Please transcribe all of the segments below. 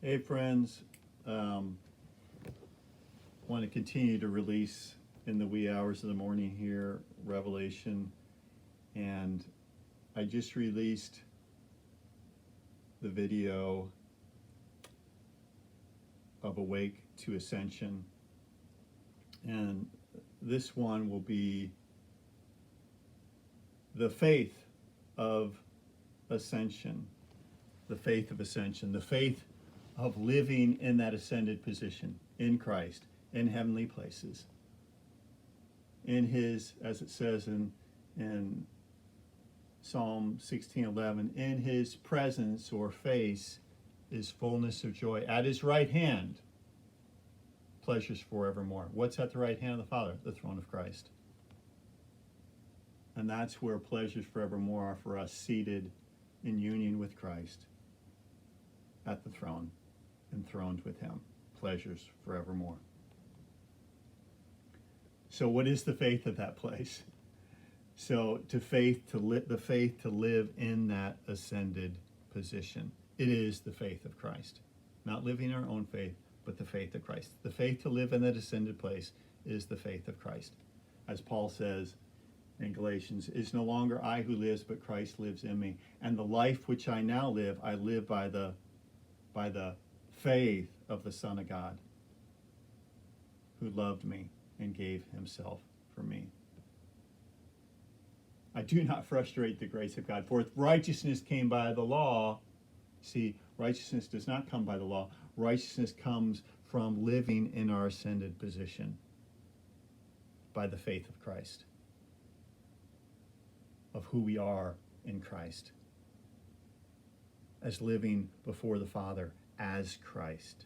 Hey friends, want to continue to release in the wee hours of the morning here, Revelation, and I just released the video of Awake to Ascension, and this one will be the faith of ascension, the faith of ascension, the faith of living in that ascended position in Christ, in heavenly places, in his, as it says in Psalm 16:11, in his presence or face is fullness of joy. At his right hand, pleasures forevermore. What's at the right hand of the Father? The throne of Christ. And that's where pleasures forevermore are for us, seated in union with Christ at the throne, enthroned with him, pleasures forevermore. So what is the faith of that place? So the faith to live in that ascended position. It is the faith of Christ. Not living our own faith, but the faith of Christ. The faith to live in that ascended place is the faith of Christ. As Paul says in Galatians, it's no longer I who lives, but Christ lives in me. And the life which I now live, I live by the faith of the Son of God, who loved me and gave himself for me. I do not frustrate the grace of God, for if righteousness came by the law, see, righteousness does not come by the law. Righteousness comes from living in our ascended position by the faith of Christ, of who we are in Christ, as living before the Father as Christ,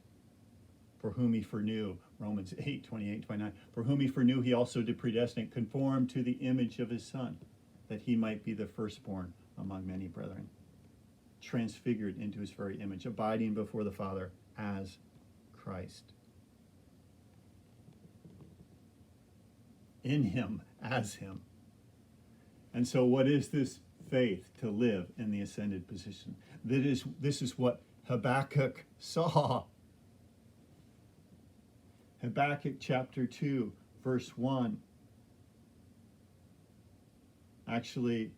for whom he foreknew, Romans 8:28-29, for whom he foreknew he also did predestinate, conformed to the image of his Son, that he might be the firstborn among many brethren, transfigured into his very image, abiding before the Father as Christ. In him, as him. And so what is this faith to live in the ascended position? This is what Habakkuk saw. Habakkuk chapter 2, verse 1. Actually,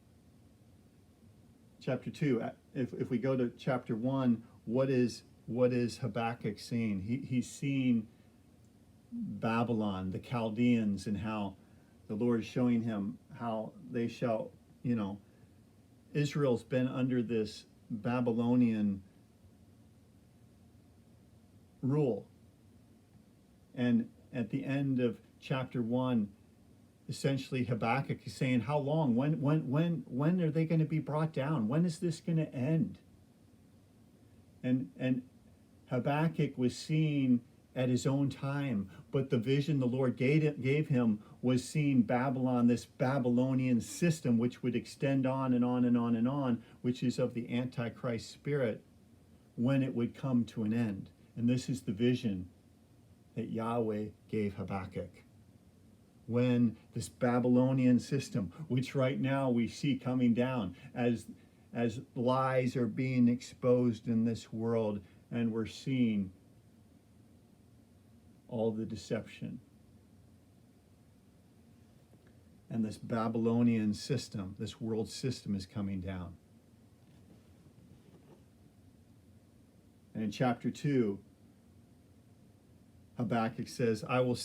chapter 2, if we go to chapter 1, what is Habakkuk seeing? He's seeing Babylon, the Chaldeans, and how the Lord is showing him how they shall, Israel's been under this Babylonian rule. And at the end of chapter 1, essentially Habakkuk is saying, how long? When are they going to be brought down? When is this going to end? And Habakkuk was seeing at his own time, but the vision the Lord gave him was seeing Babylon, this Babylonian system, which would extend on and on and on and on, which is of the Antichrist spirit, when it would come to an end. And this is the vision that Yahweh gave Habakkuk. When this Babylonian system, which right now we see coming down as lies are being exposed in this world, and we're seeing all the deception. And this Babylonian system, this world system, is coming down. And in chapter 2, Habakkuk says, I will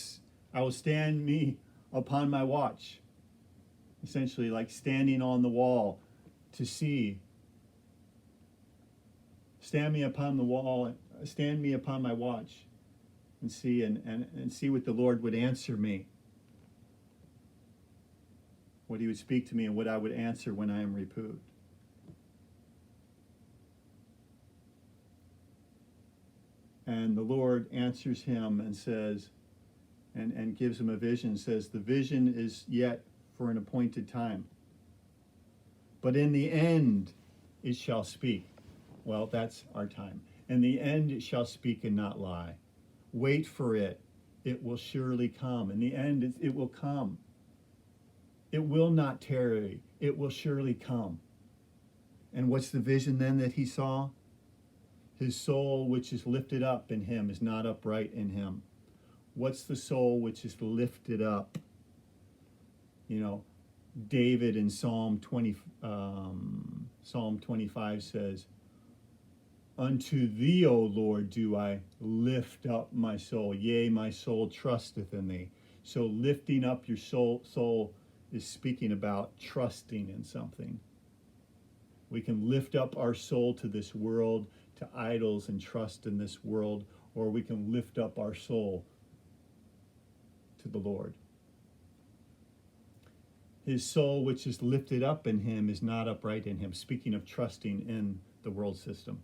stand me upon my watch. Essentially like standing on the wall to see. Stand me upon the wall, stand me upon my watch, and see and see what the Lord would answer me. What he would speak to me and what I would answer when I am reproved. And the Lord answers him and says, and gives him a vision, says, the vision is yet for an appointed time, but in the end it shall speak. Well, that's our time. In the end it shall speak and not lie. Wait for it. It will surely come. In the end it will come. It will not tarry. It will surely come. And what's the vision then that he saw? His soul which is lifted up in him is not upright in him. What's the soul which is lifted up? You know, David in Psalm 25 says, "Unto thee, O Lord, do I lift up my soul. Yea, my soul trusteth in thee." So lifting up your soul is speaking about trusting in something. We can lift up our soul to this world, to idols, and trust in this world, or we can lift up our soul to the Lord. His soul which is lifted up in him is not upright in him. Speaking of trusting in the world system.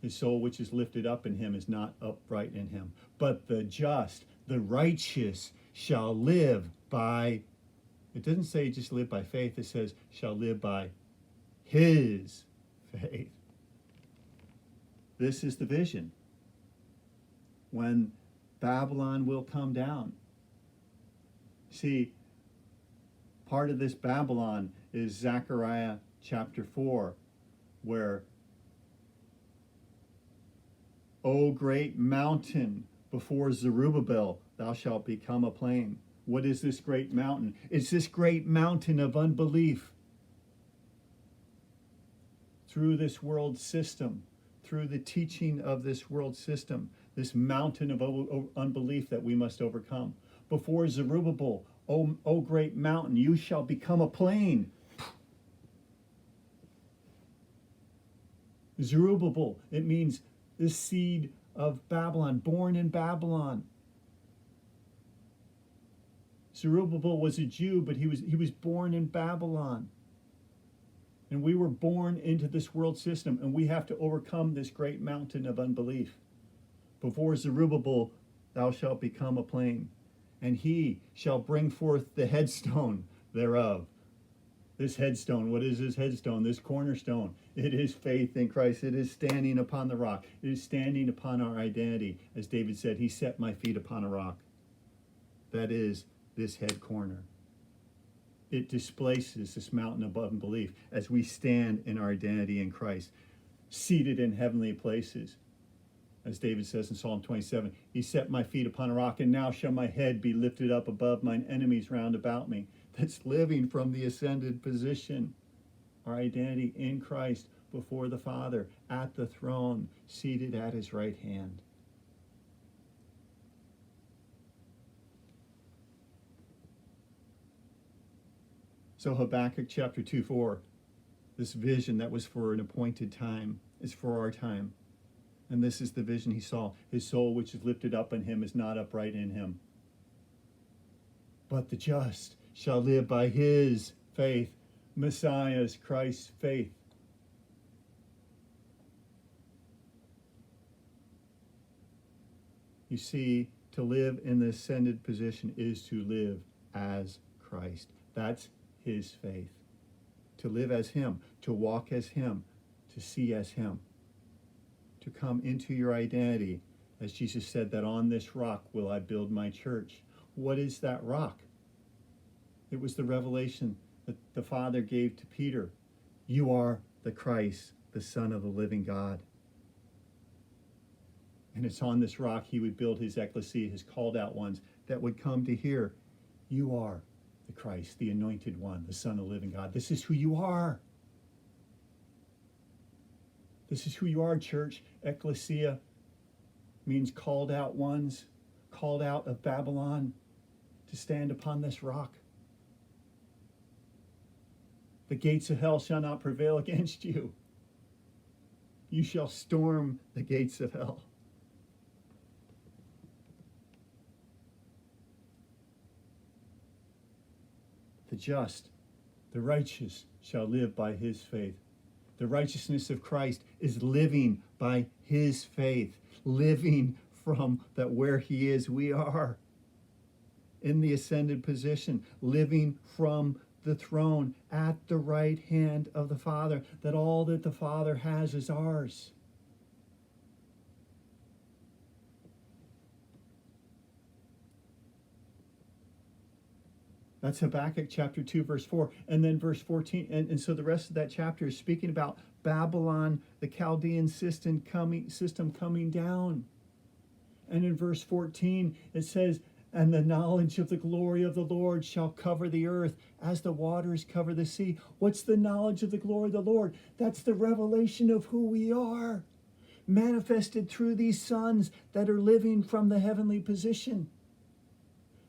His soul which is lifted up in him is not upright in him. But the just, the righteous, shall live by, it doesn't say just live by faith, it says shall live by his faith. This is the vision. When Babylon will come down. See, part of this Babylon is Zechariah chapter 4, where, O great mountain, before Zerubbabel, thou shalt become a plain. What is this great mountain? It's this great mountain of unbelief. Through this world system, through the teaching of this world system, this mountain of unbelief that we must overcome. Before Zerubbabel, O great mountain, you shall become a plain. Zerubbabel, it means the seed of Babylon, born in Babylon. Zerubbabel was a Jew, but he was born in Babylon. And we were born into this world system, and we have to overcome this great mountain of unbelief. Before Zerubbabel, thou shalt become a plain, and he shall bring forth the headstone thereof. This headstone, what is this headstone? This cornerstone. It is faith in Christ. It is standing upon the rock. It is standing upon our identity. As David said, he set my feet upon a rock. That is this head corner. It displaces this mountain of unbelief as we stand in our identity in Christ, seated in heavenly places. As David says in Psalm 27, he set my feet upon a rock, and now shall my head be lifted up above mine enemies round about me. That's living from the ascended position. Our identity in Christ before the Father, at the throne, seated at his right hand. So Habakkuk chapter 2:4, this vision that was for an appointed time is for our time. And this is the vision he saw. His soul which is lifted up in him is not upright in him. But the just shall live by his faith. Messiah's, Christ's faith. You see, to live in the ascended position is to live as Christ. That's his faith. To live as him, to walk as him, to see as him. To come into your identity, as Jesus said, that on this rock will I build my church. What is that rock? It was the revelation that the Father gave to Peter. You are the Christ, the Son of the living God. And it's on this rock he would build his ecclesia, his called out ones, that would come to hear, you are the Christ, the anointed one, the Son of the living God. This is who you are. This is who you are, church. Ecclesia means called out ones, called out of Babylon to stand upon this rock. The gates of hell shall not prevail against you. You shall storm the gates of hell. The just, the righteous shall live by his faith. The righteousness of Christ is living by his faith, living from that where he is, we are in the ascended position, living from the throne at the right hand of the Father, that all that the Father has is ours. That's Habakkuk chapter 2, verse 4. And then verse 14. And so the rest of that chapter is speaking about Babylon, the Chaldean system coming down. And in verse 14, it says, and the knowledge of the glory of the Lord shall cover the earth as the waters cover the sea. What's the knowledge of the glory of the Lord? That's the revelation of who we are, manifested through these sons that are living from the heavenly position.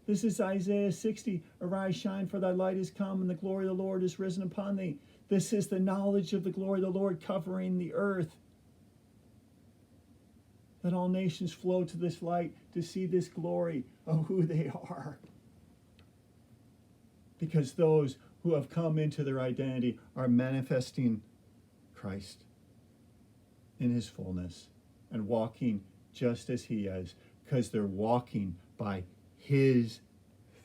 This is Isaiah 60. Arise, shine, for thy light is come, and the glory of the Lord is risen upon thee. This is the knowledge of the glory of the Lord covering the earth. Let all nations flow to this light to see this glory of who they are. Because those who have come into their identity are manifesting Christ in his fullness and walking just as he is, because they're walking by his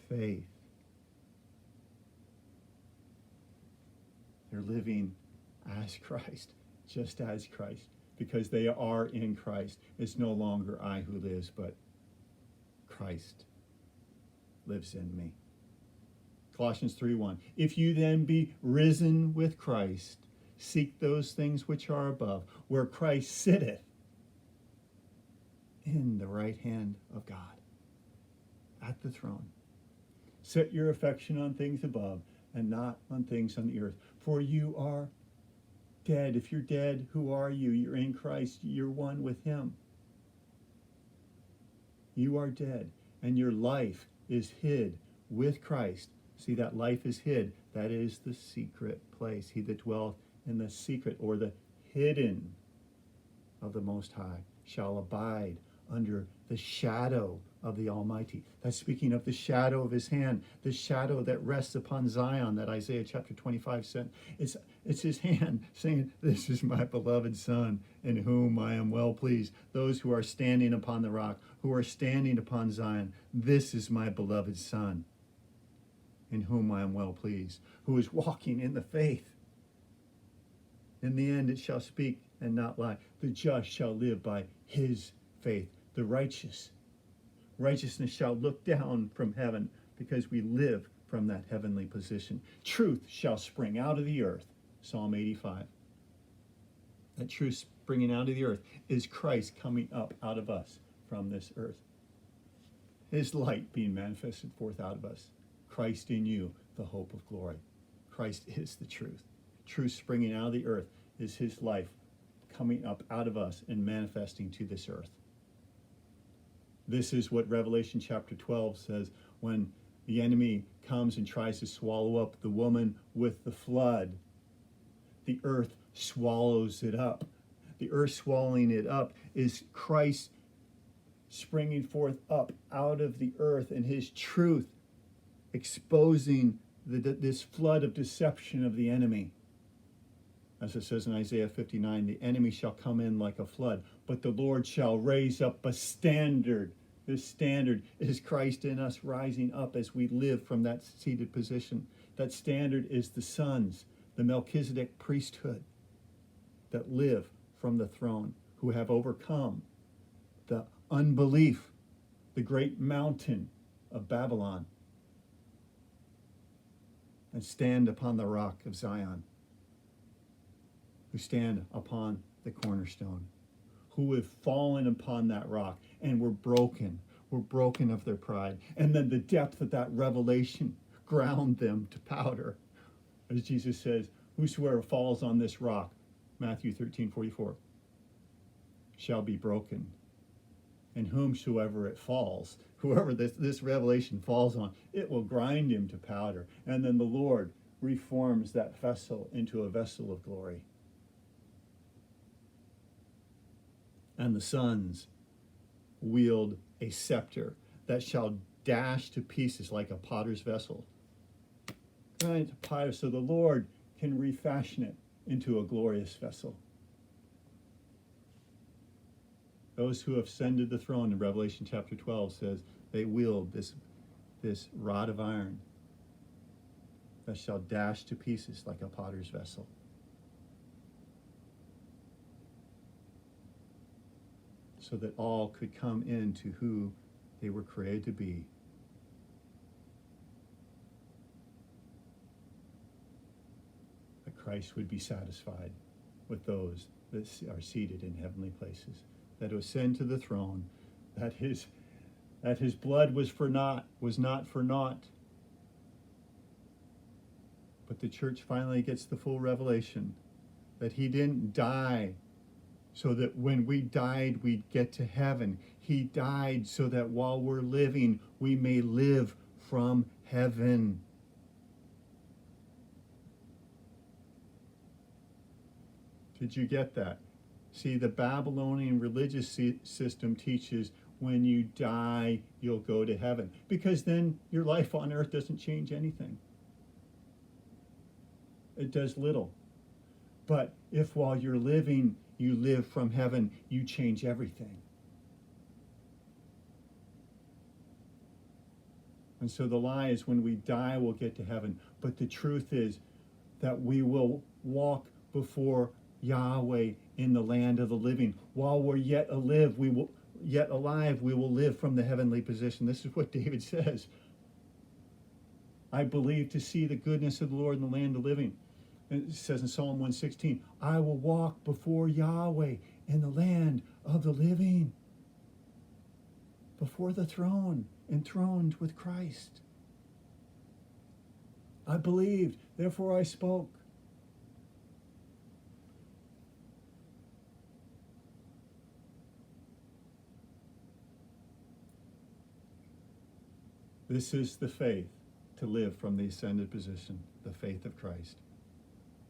faith. They're living as Christ, just as Christ, because they are in Christ. It's no longer I who lives, but Christ lives in me. Colossians 3:1. If you then be risen with Christ, seek those things which are above, where Christ sitteth in the right hand of God, at the throne. Set your affection on things above and not on things on the earth. For you are dead. If you're dead, who are you? You're in Christ. You're one with him. You are dead, and your life is hid with Christ. See, that life is hid. That is the secret place. He that dwelleth in the secret, or the hidden of the Most High, shall abide under the shadow of the Almighty. That's speaking of the shadow of his hand, the shadow that rests upon Zion, that Isaiah chapter 25 said. It's his hand saying, this is my beloved Son, in whom I am well pleased. Those who are standing upon the rock, who are standing upon Zion, this is my beloved Son, in whom I am well pleased, who is walking in the faith. In the end it shall speak and not lie. The just shall live by his faith. The righteousness shall look down from heaven, because we live from that heavenly position. Truth shall spring out of the earth. Psalm 85. That truth springing out of the earth is Christ coming up out of us from this earth. His light being manifested forth out of us. Christ in you, the hope of glory. Christ is the truth. Truth springing out of the earth is his life coming up out of us and manifesting to this earth. This is what Revelation chapter 12 says when the enemy comes and tries to swallow up the woman with the flood. The earth swallows it up. The earth swallowing it up is Christ springing forth up out of the earth, and his truth exposing this flood of deception of the enemy. As it says in Isaiah 59, the enemy shall come in like a flood, but the Lord shall raise up a standard. This standard is Christ in us rising up as we live from that seated position. That standard is the sons, the Melchizedek priesthood that live from the throne, who have overcome the unbelief, the great mountain of Babylon, and stand upon the rock of Zion, who stand upon the cornerstone, who have fallen upon that rock and were broken of their pride. And then the depth of that revelation ground them to powder. As Jesus says, whosoever falls on this rock, Matthew 13:44, shall be broken. And whomsoever it falls, whoever this revelation falls on, it will grind him to powder. And then the Lord reforms that vessel into a vessel of glory. And the sons wield a scepter that shall dash to pieces like a potter's vessel. Grind to powder so the Lord can refashion it into a glorious vessel. Those who have ascended the throne in Revelation chapter 12 says they wield this rod of iron that shall dash to pieces like a potter's vessel. So that all could come into who they were created to be. That Christ would be satisfied with those that are seated in heavenly places, that ascend to the throne, that his blood was not for naught. But the church finally gets the full revelation that he didn't die so that when we died we'd get to heaven. He died so that while we're living we may live from heaven. Did you get that? See, the Babylonian religious system teaches when you die, you'll go to heaven, because then your life on earth doesn't change anything. It does little. But if while you're living, you live from heaven, you change everything. And so the lie is when we die, we'll get to heaven. But the truth is that we will walk before Yahweh in the land of the living. While we're yet alive, we will live from the heavenly position. This is what David says. I believe to see the goodness of the Lord in the land of the living. It says in Psalm 116, I will walk before Yahweh in the land of the living, before the throne, enthroned with Christ. I believed, therefore I spoke. This is the faith to live from the ascended position, the faith of Christ.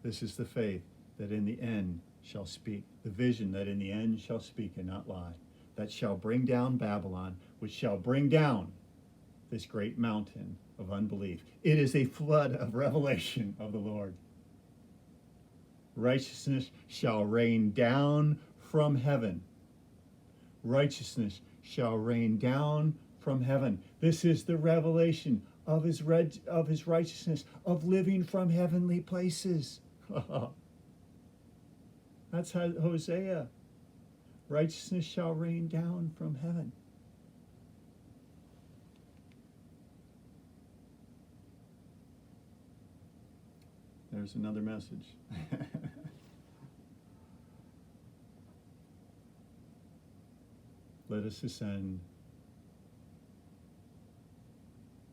This is the faith that in the end shall speak, the vision that in the end shall speak and not lie, that shall bring down Babylon, which shall bring down this great mountain of unbelief. It is a flood of revelation of the Lord. Righteousness shall rain down from heaven. Righteousness shall rain down from heaven. This is the revelation of his righteousness, of living from heavenly places. That's how Hosea. Righteousness shall rain down from heaven. There's another message. Let us ascend.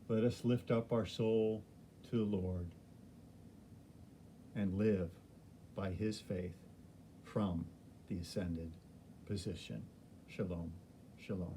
Let us lift up our soul to the Lord and live by his faith from the ascended position. Shalom. Shalom.